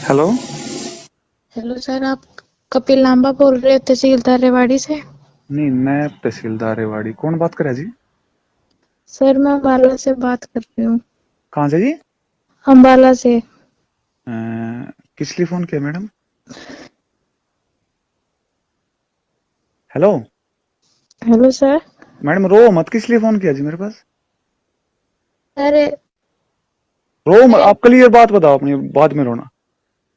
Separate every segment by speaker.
Speaker 1: Hello.
Speaker 2: Hello sir, आप कपिल लांबा बोल रहे हो तहसीलदार रेवाड़ी से।
Speaker 1: नहीं, मैं तहसीलदार रेवाड़ी। कौन बात कर रहा है जी?
Speaker 2: सर मैं अम्बाला से बात कर रही हूँ।
Speaker 1: कहाँ से जी?
Speaker 2: अम्बाला से।
Speaker 1: किस लिए फोन किया madam? Hello.
Speaker 2: Hello sir.
Speaker 1: Madam रो मत, किस लिए फोन किया जी मेरे पास?
Speaker 2: अरे
Speaker 1: रो मत,
Speaker 2: मैं
Speaker 1: आप क्लियर बात बताओ अपनी, बाद में रोना।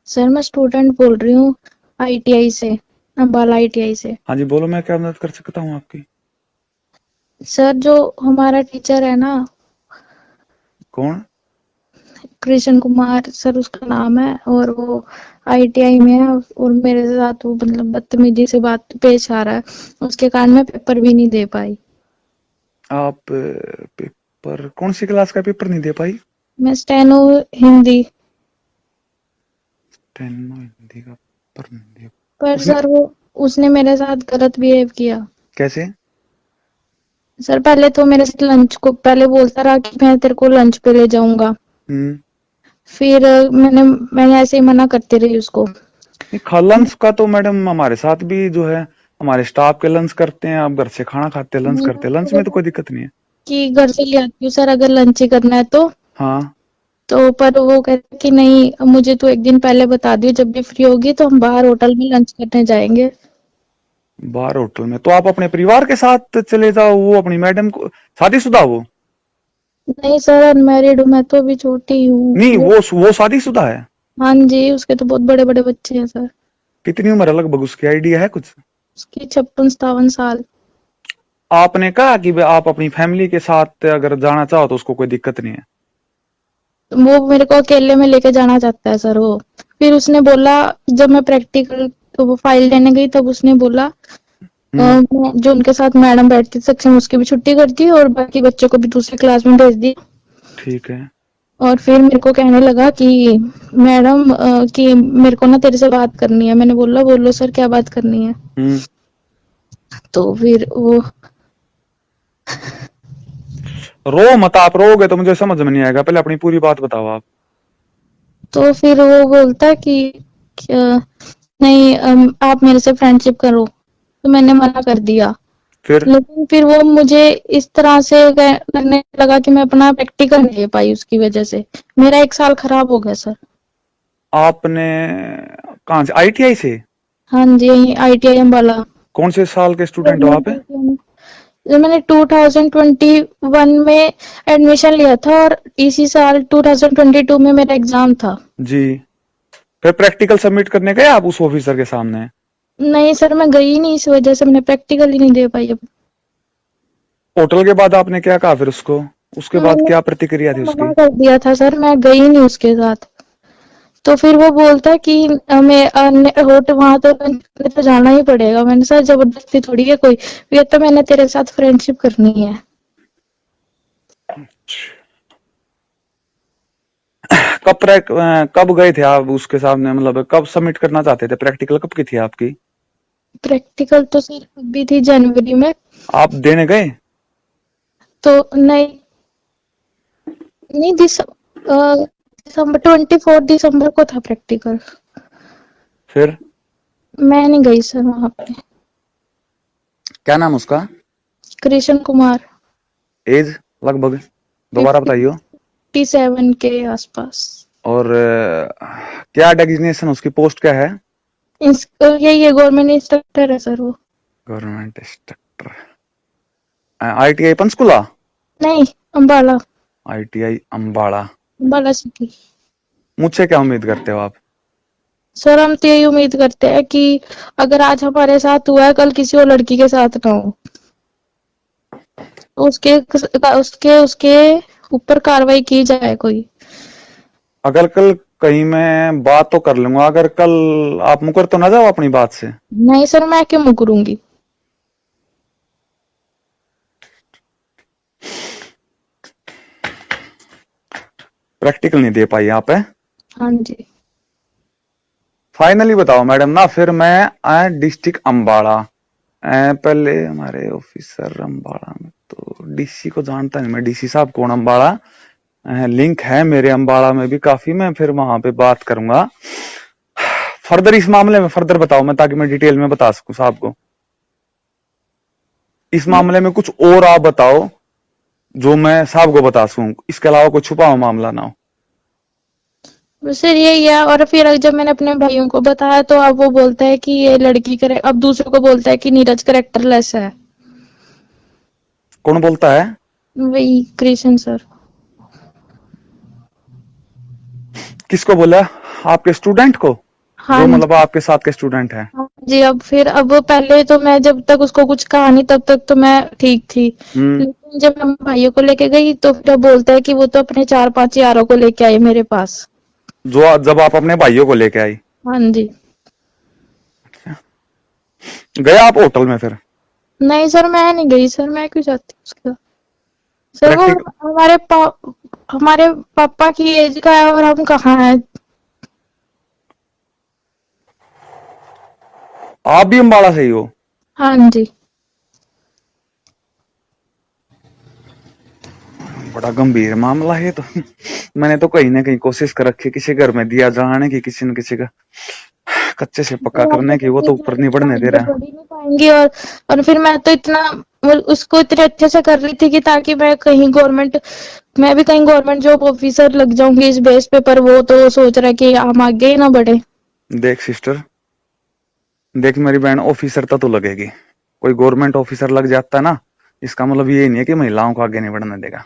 Speaker 2: सर मैं स्टूडेंट बोल रही हूँ आईटीआई से, अम्बाला आईटीआई से।
Speaker 1: हाँ जी बोलो, मैं क्या मदद कर सकता हूँ आपकी?
Speaker 2: सर जो हमारा टीचर है ना,
Speaker 1: कौन?
Speaker 2: कृष्ण कुमार सर उसका नाम है, और वो आईटीआई में है और मेरे साथ वो मतलब बदतमीजी से बात पेश आ रहा है, उसके कारण मैं पेपर भी नहीं दे पाई।
Speaker 1: आप पेपर कौन सी क्लास का पेपर नहीं दे पाई?
Speaker 2: मैं स्टेनो हिंदी।
Speaker 1: हिंदी का पेपर नहीं दिया?
Speaker 2: पर
Speaker 1: उसने
Speaker 2: सर वो उसने मेरे साथ गलत बिहेव किया।
Speaker 1: कैसे?
Speaker 2: सर पहले तो मेरे से लंच को पहले बोलता रहा कि मैं तेरे को लंच पे ले जाऊंगा।
Speaker 1: हम्म।
Speaker 2: फिर मैंने ऐसे ही मना करती रही उसको
Speaker 1: नहीं, लंच का तो मैडम हमारे साथ भी जो है, हमारे स्टाफ के लंच करते हैं, आप घर से खाना खाते हैं, लंच करते हैं, लंच में तो कोई दिक्कत नहीं है।
Speaker 2: कि घर से ले आती हूँ सर अगर लंच ही करना है तो।
Speaker 1: हाँ।
Speaker 2: पर वो कहते कि नहीं, अब मुझे तो एक दिन पहले बता दियो, जब भी फ्री होगी तो हम बाहर होटल में लंच करने जाएंगे।
Speaker 1: बाहर होटल में तो आप अपने परिवार के साथ चले जाओ, वो अपनी मैडम को, शादीशुदा वो?
Speaker 2: नहीं सर, अनमैरिड हूँ, मैं तो अभी छोटी हूँ
Speaker 1: नहीं,
Speaker 2: वो।
Speaker 1: वो शादीशुदा है?
Speaker 2: हाँ जी, उसके तो बहुत बड़े बड़े बच्चे हैं सर।
Speaker 1: कितनी उम्र है लगभग उसकी, आइडिया है कुछ?
Speaker 2: उसकी 56-57 साल।
Speaker 1: आपने कहा कि आप अपनी फैमिली के साथ अगर जाना चाहो तो उसको कोई दिक्कत नहीं है?
Speaker 2: वो मेरे को अकेले में लेके जाना चाहता है सर वो। फिर उसने बोला, जब मैं प्रैक्टिकल तो वो फाइल लेने गई तब उसने बोला
Speaker 1: हम्म।
Speaker 2: जो उनके साथ मैडम बैठती थी सेक्शन, उसकी भी छुट्टी कर दी और बाकी बच्चों को भी दूसरी क्लास में भेज दी।
Speaker 1: ठीक है।
Speaker 2: और फिर मेरे को कहने लगा कि मैडम कि मेरे को ना तेरे से बात करनी है। मैंने बोला बोलो सर, क्या बात करनी है।
Speaker 1: हम्म।
Speaker 2: तो फिर वो
Speaker 1: रो मत, आप रोगे तो मुझे समझ में नहीं आएगा, पहले अपनी पूरी बात बताओ आप।
Speaker 2: फिर वो बोलता कि नहीं, आप मेरे से फ्रेंडशिप करो। तो मैंने मना कर दिया।
Speaker 1: फिर
Speaker 2: लेकिन फिर वो मुझे इस तरह से लगने लगा कि मैं अपना प्रैक्टिकल नहीं ले पाई उसकी वजह से। मेरा 1 साल खराब हो गया सर।
Speaker 1: आपने कहाँ से, आईटीआई से?
Speaker 2: हाँ जी, यही आईटीआई अम्बाला।
Speaker 1: कौन से साल के स्टूडेंट हो आप?
Speaker 2: गवर्नमेंट आईटीआई में जब मैंने 2021 में एडमिशन लिया था और इसी साल 2022 में मेरा एग्जाम था।
Speaker 1: जी। फिर प्रैक्टिकल सबमिट करने गए आप उस ऑफिसर के सामने?
Speaker 2: नहीं सर, मैं गई नहीं, इस वजह से मैंने प्रैक्टिकल ही नहीं दे पाई अब।
Speaker 1: होटल के बाद आपने क्या कहा फिर उसको? उसके बाद
Speaker 2: मैंने
Speaker 1: क्या प्रतिक्रिया थी
Speaker 2: मना
Speaker 1: उसकी?
Speaker 2: कर दिया था सर, मैं गई नहीं उसके साथ। तो फिर वो बोलता कि हमें होट वहां तो लंच करने तो जाना ही पड़ेगा। मैंने सर जबरदस्ती थोड़ी है कोई, ये तो मैंने तेरे साथ फ्रेंडशिप करनी है।
Speaker 1: कब गए थे आप उसके सामने, मतलब कब सबमिट करना चाहते थे प्रैक्टिकल, कब की थी आपकी?
Speaker 2: प्रैक्टिकल तो सर अभी थी जनवरी में।
Speaker 1: आप देने गए?
Speaker 2: तो नहीं, नहीं दिसंबर 24 दिसंबर को था प्रैक्टिकल।
Speaker 1: फिर
Speaker 2: मैं नहीं गई सर वहां पे।
Speaker 1: क्या नाम उसका?
Speaker 2: कृष्ण कुमार।
Speaker 1: एज लगभग दोबारा
Speaker 2: फिफ्टी
Speaker 1: बताइए।
Speaker 2: 57 के आसपास।
Speaker 1: और क्या डेजिग्नेशन, उसकी पोस्ट क्या है?
Speaker 2: यही है, गवर्नमेंट इंस्ट्रक्टर है सर वो।
Speaker 1: Government instructor. आईटीआई पंचकुला?
Speaker 2: नहीं, अम्बाला।
Speaker 1: आईटीआई अंबाड़ा।
Speaker 2: अम्बाला सिटी।
Speaker 1: मुझसे क्या उम्मीद करते हो आप?
Speaker 2: सर हम तो यही उम्मीद करते हैं कि अगर आज हमारे साथ हुआ है, कल किसी और लड़की के साथ ना हो। उसके उसके उसके ऊपर कार्रवाई की जाए कोई।
Speaker 1: अगर कल कहीं मैं बात तो कर लूंगा, अगर कल आप मुकर तो ना जाओ अपनी बात से?
Speaker 2: नहीं सर, मैं क्यों मुकरूंगी।
Speaker 1: प्रैक्टिकल नहीं दे पाई आप है?
Speaker 2: हाँ जी।
Speaker 1: फाइनली बताओ मैडम ना, फिर मैं डिस्ट्रिक्ट अंबाड़ा, पहले हमारे ऑफिसर अंबाड़ा में तो डीसी को जानता नहीं मैं, डीसी साहब कौन अंबाड़ा, लिंक है मेरे अंबाड़ा में भी काफी, मैं फिर वहां पे बात करूंगा। फर्दर इस मामले में फर्दर बताओ, मैं ताकि मैं डिटेल में बता सकूं साहब को। इस मामले में कुछ और आप बताओ जो मैं साहब को बता सकूं, इसके अलावा कोई छुपा हुआ मामला ना हो।
Speaker 2: सर यही है। और फिर जब मैंने अपने भाइयों को बताया तो अब वो बोलता है कि ये लड़की अब दूसरों को बोलता है कि नीरज करेक्टरलेस है।
Speaker 1: कौन बोलता है?
Speaker 2: वही कृष्ण सर।
Speaker 1: किसको बोला? आपके स्टूडेंट को?
Speaker 2: हाँ
Speaker 1: जो
Speaker 2: जी।
Speaker 1: मतलब आपके साथ के स्टूडेंट है?
Speaker 2: हाँ जी। अब पहले तो मैं जब तक उसको कुछ कहा नहीं तब तक तो मैं ठीक थी। लेकिन जब मैं भाइयों को लेके गई तो फिर अब बोलता है कि वो तो अपने 4-5 यारों को लेके आई मेरे पास।
Speaker 1: जो जब आप अपने भाइयों को लेके आई?
Speaker 2: हाँ जी।
Speaker 1: गए आप होटल में फिर?
Speaker 2: नहीं सर मैं नहीं गई सर, मैं क्यों जाती उसके साथ? सर वो
Speaker 1: प्रैक्टिकल
Speaker 2: हमारे पापा की एज का है और हम कहाँ हैं।
Speaker 1: आप भी अम्बाड़ा से ही हो?
Speaker 2: हाँ जी।
Speaker 1: बड़ा गंभीर मामला है ये तो। मैंने तो कहीं ना कहीं कोशिश कर रखी किसी घर में दिया जाने की, किसी न किसी का कच्चे से पक्का करने की, वो तो ऊपर नहीं बढ़ने दे रहा है।
Speaker 2: बढ़ ही नहीं पाएंगी। और फिर मैं तो इतना उसको इतने अच्छे से कर रही थी कि ताकि मैं भी कहीं गवर्नमेंट जॉब ऑफिसर लग जाऊंगी इस बेस पे, पर वो तो सोच रहा है कि हम आगे ही ना बढ़े।
Speaker 1: देख सिस्टर, देख मेरी बहन, ऑफिसर तो लगेगी। कोई गवर्नमेंट ऑफिसर लग जाता है ना, इसका मतलब ये नहीं है कि महिलाओं को आगे नहीं बढ़ने देगा।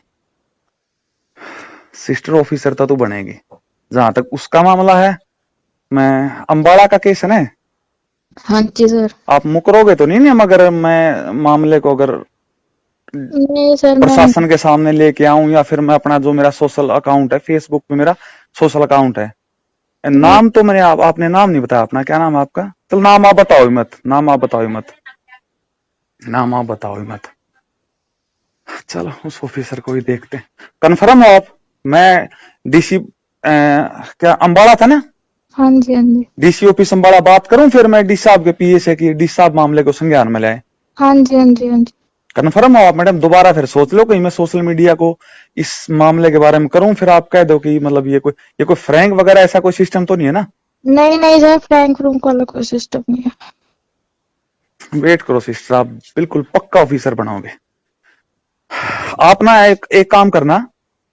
Speaker 1: सिस्टर ऑफिसर तो बनेगी। जहां तक उसका मामला है, मैं अम्बाड़ा का केस है ना,
Speaker 2: हाँ जी सर।
Speaker 1: आप मुकरोगे तो नहीं मगर मैं मामले को अगर
Speaker 2: नहीं सर मैं
Speaker 1: प्रशासन के सामने लेके आऊं, या फिर मैं अपना जो मेरा सोशल अकाउंट है, फेसबुक पे मेरा सोशल अकाउंट है,
Speaker 2: नहीं।
Speaker 1: नाम तो मैंने आपने नाम नहीं बताया अपना, क्या नाम है आपका? चल नाम आप बताओ ही मत, नाम आप बताओ ही मत, नाम आप बताओ ही मत। चलो उस ऑफिसर को ही देखते हैं। कन्फर्म हो आप? मैं डीसी क्या अम्बाड़ा था ना?
Speaker 2: हाँ जी। हाँ जी।
Speaker 1: डीसी ऑफिस अम्बाड़ा बात करूं फिर मैं डी साहब के पीए से कि डी साहब मामले को संज्ञान में लाए?
Speaker 2: हाँ जी। हाँ जी। हाँ जी।
Speaker 1: कन्फर्म हो आप मैडम? दोबारा फिर सोच लो, कहीं मैं सोशल मीडिया को इस मामले के बारे में करूं, फिर आप कह दो कि मतलब ये कोई फ्रैंक वगैरह ऐसा कोई सिस्टम तो नहीं है ना?
Speaker 2: नहीं नहीं सर, फ्रैंक फ्रूंक वाला कोई सिस्टम नहीं है।
Speaker 1: वेट करो सिस्टर, आप बिल्कुल पक्का ऑफिसर बनाओगे। आप ना एक काम करना,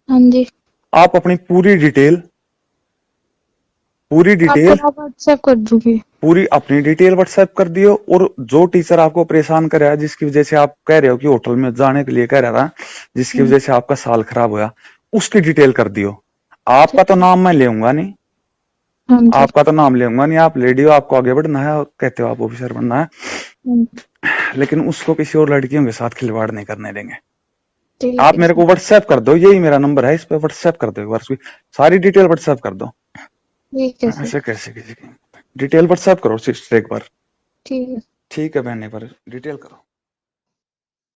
Speaker 2: हाँ जी।
Speaker 1: आप अपनी पूरी डिटेल
Speaker 2: आपको मैं व्हाट्सएप कर दूंगी।
Speaker 1: पूरी अपनी डिटेल व्हाट्सएप कर दियो, और जो टीचर आपको परेशान कर रहा है, जिसकी वजह से आप कह रहे हो कि होटल में जाने के लिए कह रहा था, जिसकी वजह से आपका साल खराब हुआ, उसकी डिटेल कर दियो। आपका तो नाम मैं लेऊंगा नहीं,
Speaker 2: हाँ जी।
Speaker 1: आपका तो नाम लेऊंगा नहीं, आप लेडी हो, आपको आगे बढ़ना है, कहते हो आप ऑफिसर बनना है, लेकिन उसको किसी और लड़कियों के साथ खिलवाड़ नहीं करने देंगे।
Speaker 2: ठीक
Speaker 1: आप
Speaker 2: है
Speaker 1: मेरे को व्हाट्सएप कर दो, यही मेरा नंबर है, इस पे व्हाट्सएप कर दो, एक बार उसकी सारी डिटेल व्हाट्सएप कर दो।
Speaker 2: ठीक है सर।
Speaker 1: ऐसे कैसे किसी की डिटेल व्हाट्सएप करो सिस्टर एक बार।
Speaker 2: ठीक है।
Speaker 1: ठीक है बहन, एक बार डिटेल करो।